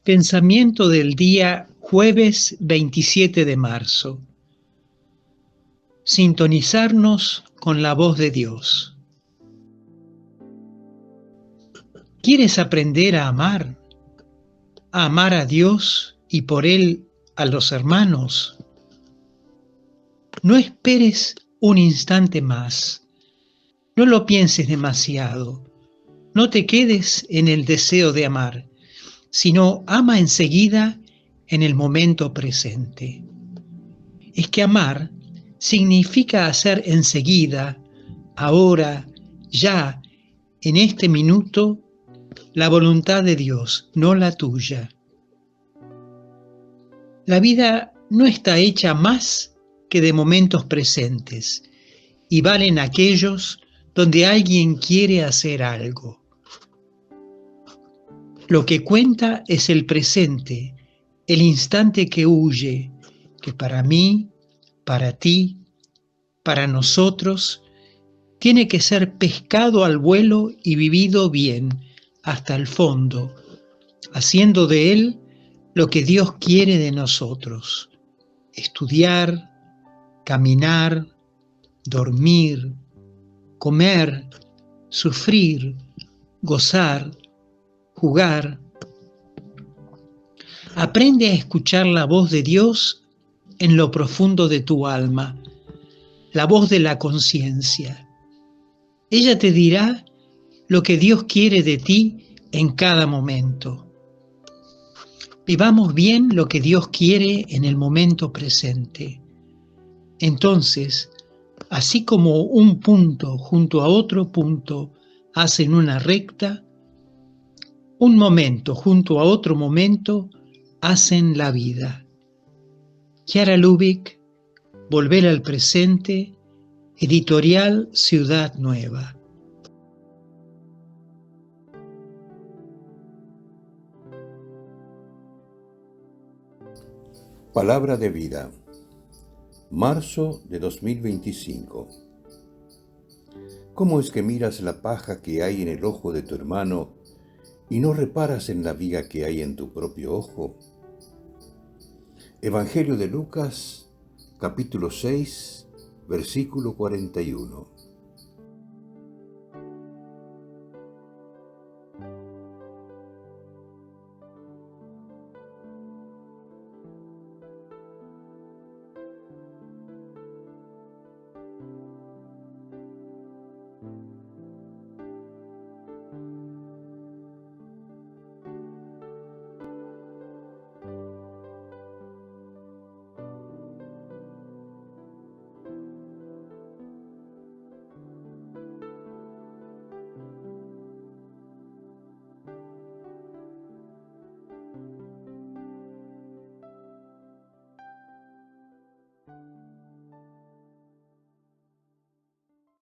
Pensamiento del día jueves 27 de marzo. Sintonizarnos con la voz de Dios. ¿Quieres aprender a amar? ¿A amar a Dios y por Él a los hermanos? No esperes un instante más. No lo pienses demasiado. No te quedes en el deseo de amar, sino ama enseguida en el momento presente. Es que amar significa hacer enseguida, ahora, ya, en este minuto, la voluntad de Dios, no la tuya. La vida no está hecha más que de momentos presentes, y valen aquellos donde alguien quiere hacer algo. Lo que cuenta es el presente, el instante que huye, que para mí, para ti, para nosotros, tiene que ser pescado al vuelo y vivido bien, hasta el fondo, haciendo de él lo que Dios quiere de nosotros: estudiar, caminar, dormir, comer, sufrir, gozar, jugar. Aprende a escuchar la voz de Dios en lo profundo de tu alma, la voz de la conciencia. Ella te dirá lo que Dios quiere de ti en cada momento. Vivamos bien lo que Dios quiere en el momento presente. Entonces, así como un punto junto a otro punto hacen una recta, un momento junto a otro momento hacen la vida. Chiara Lubich, Volver al presente, Editorial Ciudad Nueva. Palabra de vida. Marzo de 2025. ¿Cómo es que miras la paja que hay en el ojo de tu hermano y no reparas en la viga que hay en tu propio ojo? Evangelio de Lucas, capítulo 6, versículo 41.